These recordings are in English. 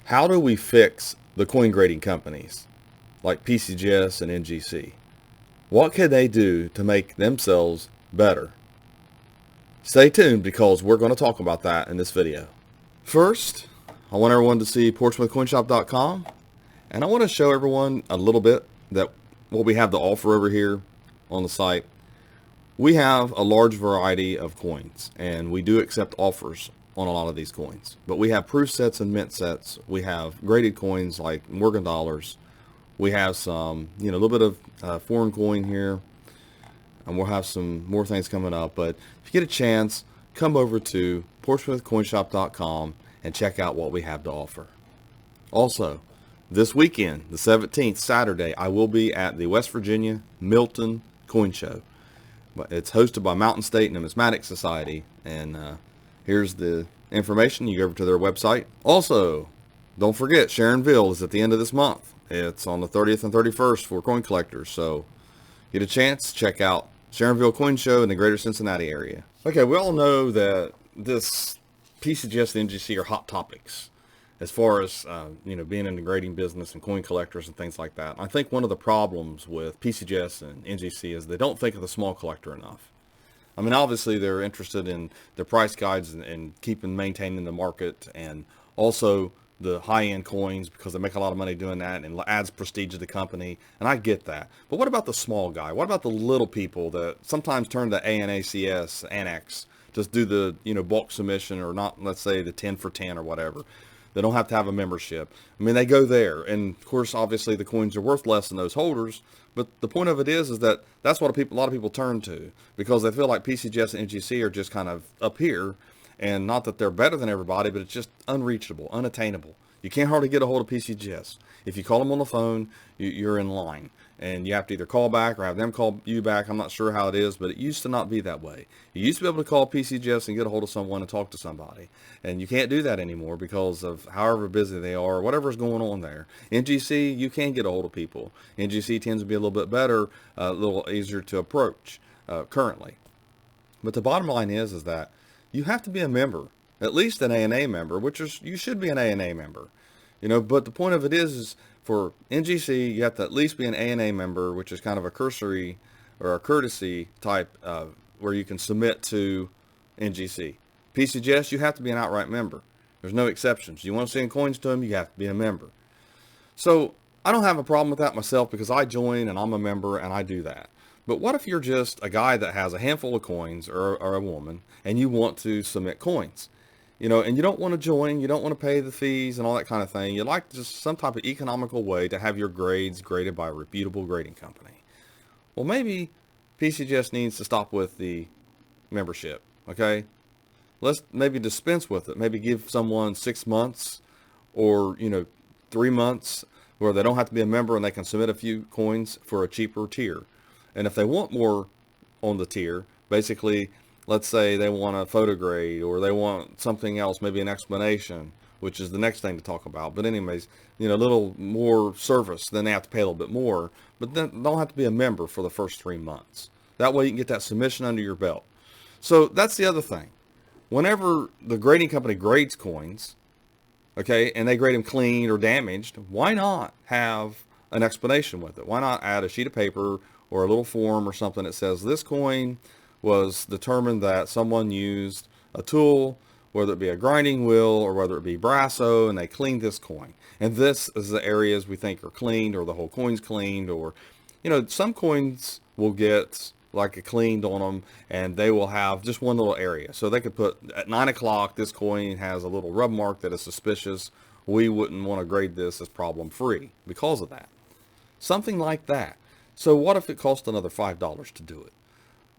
How do we fix the coin grading companies like PCGS and NGC? What can they do to make themselves better? Stay tuned because we're going to talk about that in this video. First, I want everyone to see portsmouthcoinshop.com, and I want to show everyone a little bit that what we have to offer over here on the site. We have a large variety of coins, and we do accept offers on a lot of these coins. But we have proof sets and mint sets. We have graded coins like Morgan dollars. We have some, a little bit of foreign coin here, and we'll have some more things coming up. But if you get a chance, come over to portsmouthcoinshop.com and check out what we have to offer. Also, this weekend, the 17th, Saturday, I will be at the West Virginia Milton Coin Show. It's hosted by Mountain State Numismatic Society, and here's the information. You go over to their website. Also, don't forget, Sharonville is at the end of this month. It's on the 30th and 31st for coin collectors, so get a chance, check out Sharonville Coin Show in the greater Cincinnati area. Okay, we all know that this PCGS and NGC are hot topics as far as being in the grading business and coin collectors and things like that. I think one of the problems with PCGS and NGC is they don't think of the small collector enough. I mean, obviously they're interested in their price guides and maintaining the market, and also the high-end coins because they make a lot of money doing that and adds prestige to the company, and I get that. But what about the small guy? What about the little people that sometimes turn to ANACS, Annex, just do the bulk submission, or not, let's say the 10 for 10 or whatever. They don't have to have a membership. I mean, they go there, and of course, obviously, the coins are worth less than those holders. But the point of it is that that's what a lot of people turn to, because they feel like PCGS and NGC are just kind of up here, and not that they're better than everybody, but it's just unreachable, unattainable. You can't hardly get a hold of PCGS. If you call them on the phone, you're in line, and you have to either call back or have them call you back. I'm not sure how it is, but it used to not be that way. You used to be able to call PCGS and get a hold of someone and talk to somebody, and you can't do that anymore because of however busy they are or whatever's going on there. NGC, you can get a hold of people. NGC tends to be a little bit better, a little easier to approach currently. But the bottom line is that you have to be a member, at least an ANA member, which is, you should be an ANA member. But the point of it is for NGC, you have to at least be an ANA member, which is kind of a cursory or a courtesy type where you can submit to NGC. PCGS, you have to be an outright member. There's no exceptions. You want to send coins to them, you have to be a member. So I don't have a problem with that myself because I join and I'm a member and I do that. But what if you're just a guy that has a handful of coins, or a woman, and you want to submit coins? And you don't want to join, you don't want to pay the fees and all that kind of thing. You like just some type of economical way to have your grades graded by a reputable grading company. Well, maybe PCGS needs to stop with the membership, okay? Let's maybe dispense with it. Maybe give someone 6 months or, 3 months where they don't have to be a member and they can submit a few coins for a cheaper tier. And if they want more on the tier, basically, let's say they want a photo grade or they want something else, maybe an explanation, which is the next thing to talk about. But anyways, a little more service, then they have to pay a little bit more, but then don't have to be a member for the first 3 months. That way you can get that submission under your belt. So that's the other thing. Whenever the grading company grades coins, okay, and they grade them clean or damaged, why not have an explanation with it? Why not add a sheet of paper or a little form or something that says this coin was determined that someone used a tool, whether it be a grinding wheel or whether it be Brasso, and they cleaned this coin. And this is the areas we think are cleaned, or the whole coin's cleaned, or, some coins will get like a cleaned on them and they will have just one little area. So they could put at 9 o'clock, this coin has a little rub mark that is suspicious. We wouldn't want to grade this as problem free because of that. Something like that. So what if it cost another $5 to do it?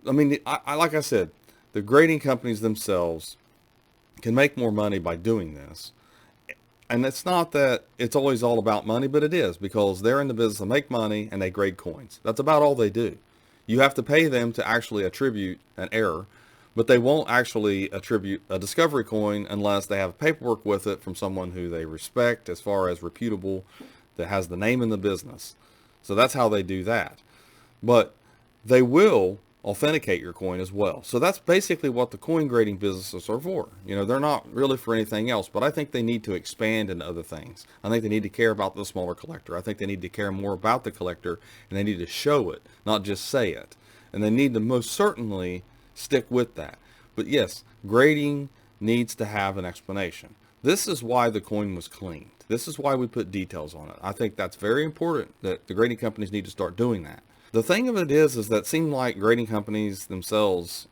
I mean, like I said, the grading companies themselves can make more money by doing this. And it's not that it's always all about money, but it is, because they're in the business to make money and they grade coins. That's about all they do. You have to pay them to actually attribute an error, but they won't actually attribute a discovery coin unless they have paperwork with it from someone who they respect as far as reputable, that has the name in the business. So that's how they do that. But they will authenticate your coin as well. So that's basically what the coin grading businesses are for. They're not really for anything else, but I think they need to expand into other things. I think they need to care about the smaller collector. I think they need to care more about the collector, and they need to show it, not just say it. And they need to most certainly stick with that. But yes, grading needs to have an explanation. This is why the coin was cleaned. This is why we put details on it. I think that's very important that the grading companies need to start doing that. The thing of it is that it seems like grading companies themselves,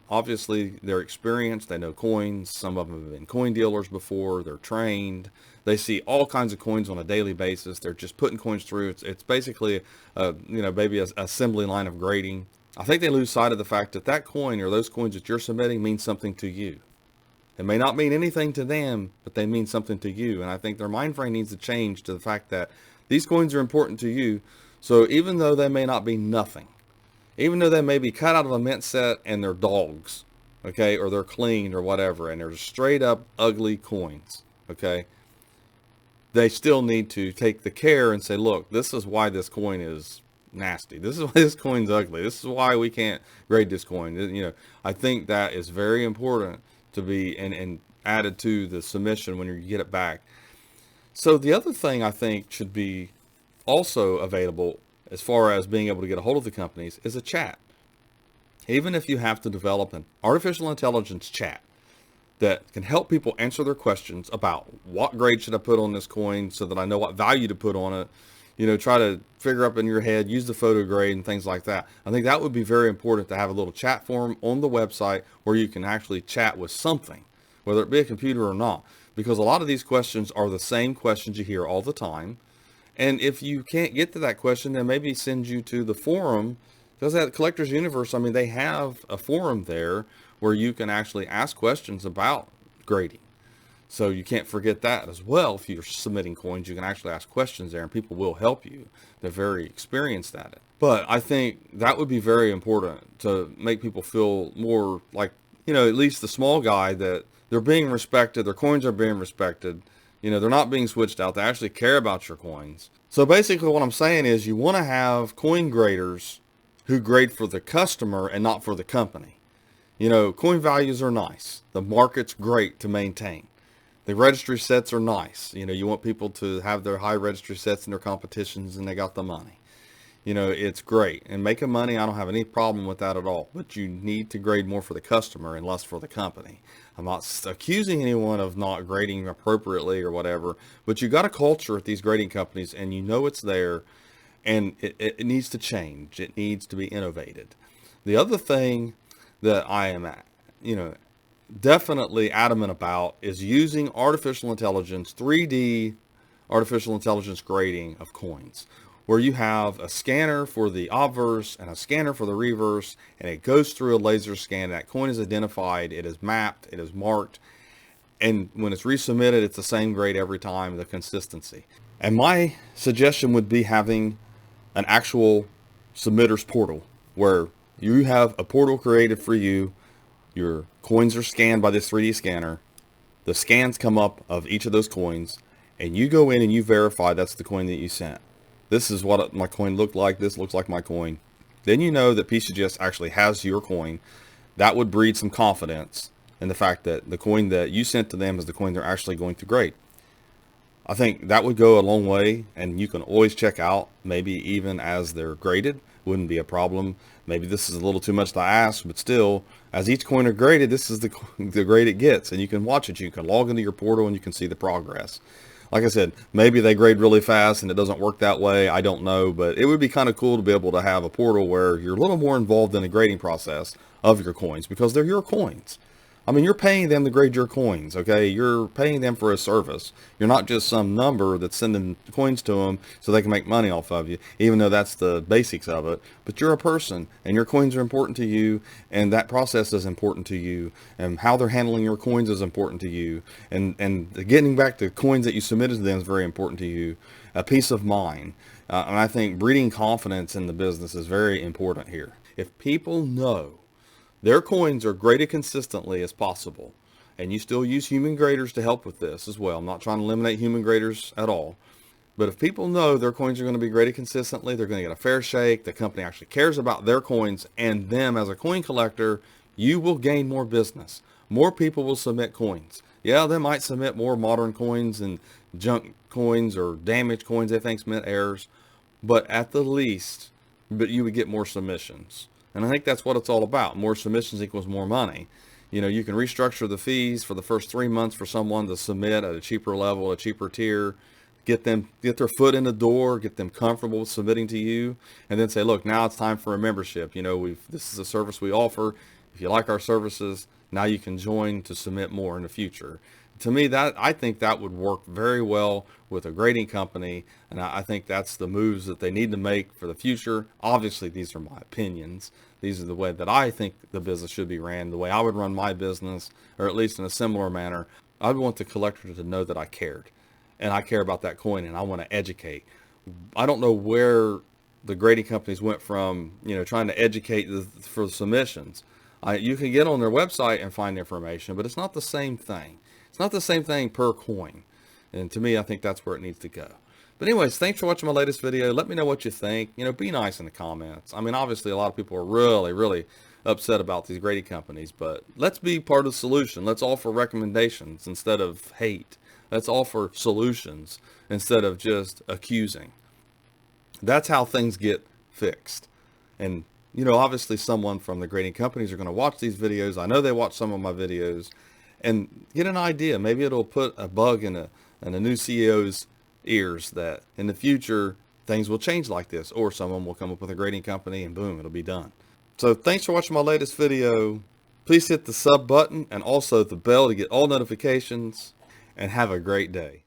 obviously they're experienced, they know coins. Some of them have been coin dealers before, they're trained. They see all kinds of coins on a daily basis. They're just putting coins through. It's basically, maybe an assembly line of grading. I think they lose sight of the fact that that coin or those coins that you're submitting mean something to you. It may not mean anything to them, but they mean something to you. And I think their mind frame needs to change to the fact that these coins are important to you. So even though they may not be nothing, even though they may be cut out of a mint set and they're dogs, okay, or they're cleaned or whatever, and they're straight up ugly coins, okay, they still need to take the care and say, look, this is why this coin is nasty. This is why this coin's ugly. This is why we can't grade this coin. I think that is very important to be and added to the submission when you get it back. So the other thing I think should be also available as far as being able to get a hold of the companies is a chat. Even if you have to develop an artificial intelligence chat that can help people answer their questions about what grade should I put on this coin so that I know what value to put on it, try to figure up in your head, use the photo grade and things like that. I think that would be very important to have a little chat forum on the website where you can actually chat with something, whether it be a computer or not, because a lot of these questions are the same questions you hear all the time. And if you can't get to that question, then maybe send you to the forum, because at Collectors Universe, they have a forum there where you can actually ask questions about grading. So you can't forget that as well. If you're submitting coins, you can actually ask questions there and people will help you. They're very experienced at it. But I think that would be very important to make people feel more like, at least the small guy, that they're being respected, their coins are being respected. They're not being switched out. They actually care about your coins. So basically what I'm saying is you want to have coin graders who grade for the customer and not for the company. Coin values are nice. The market's great to maintain. The registry sets are nice. You want people to have their high registry sets in their competitions and they got the money. It's great. And making money, I don't have any problem with that at all. But you need to grade more for the customer and less for the company. I'm not accusing anyone of not grading appropriately or whatever, but you got a culture at these grading companies and it's there, and it needs to change. It needs to be innovated. The other thing that I am definitely adamant about is using artificial intelligence, 3D artificial intelligence grading of coins, where you have a scanner for the obverse and a scanner for the reverse, and it goes through a laser scan. That coin is identified, it is mapped, it is marked, and when it's resubmitted, it's the same grade every time, the consistency. And my suggestion would be having an actual submitters portal where you have a portal created for you. Your coins are scanned by this 3D scanner. The scans come up of each of those coins, and you go in and you verify that's the coin that you sent. This is what my coin looked like. This looks like my coin. Then you know that PCGS actually has your coin. That would breed some confidence in the fact that the coin that you sent to them is the coin they're actually going to grade. I think that would go a long way, and you can always check out, maybe even as they're graded. Wouldn't be a problem. Maybe this is a little too much to ask, but still, as each coin are graded, this is the grade it gets, and you can watch it. You can log into your portal and you can see the progress. Like I said, maybe they grade really fast and it doesn't work that way. I don't know, but it would be kind of cool to be able to have a portal where you're a little more involved in the grading process of your coins, because they're your coins. You're paying them to grade your coins, okay? You're paying them for a service. You're not just some number that's sending coins to them so they can make money off of you, even though that's the basics of it. But you're a person, and your coins are important to you, and that process is important to you, and how they're handling your coins is important to you, and getting back to coins that you submitted to them is very important to you. A peace of mind. And I think breeding confidence in the business is very important here. If people know their coins are graded consistently as possible, and you still use human graders to help with this as well. I'm not trying to eliminate human graders at all. But if people know their coins are going to be graded consistently, they're going to get a fair shake, the company actually cares about their coins and them as a coin collector, you will gain more business. More people will submit coins. Yeah, they might submit more modern coins and junk coins or damaged coins they think submit errors, but at the least, you would get more submissions. And I think that's what it's all about. More submissions equals more money. You know, you can restructure the fees for the first 3 months for someone to submit at a cheaper level, a cheaper tier, get their foot in the door, get them comfortable with submitting to you, and then say, look, now it's time for a membership. You know, this is a service we offer. If you like our services, now you can join to submit more in the future. To me, I think that would work very well with a grading company, and I think that's the moves that they need to make for the future. Obviously, these are my opinions. These are the way that I think the business should be ran, the way I would run my business, or at least in a similar manner. I'd want the collector to know that I cared, and I care about that coin, and I want to educate. I don't know where the grading companies went from, trying to educate for submissions. You can get on their website and find information, but it's not the same thing. It's not the same thing per coin. And to me, I think that's where it needs to go. But anyways, thanks for watching my latest video. Let me know what you think. Be nice in the comments. I mean, obviously, a lot of people are really, really upset about these grading companies, but let's be part of the solution. Let's offer recommendations instead of hate. Let's offer solutions instead of just accusing. That's how things get fixed. And, obviously someone from the grading companies are going to watch these videos. I know they watch some of my videos and get an idea. Maybe it'll put a bug in a new CEO's ears that in the future things will change like this, or someone will come up with a grading company and boom, it'll be done. So thanks for watching my latest video. Please hit the sub button and also the bell to get all notifications, and have a great day.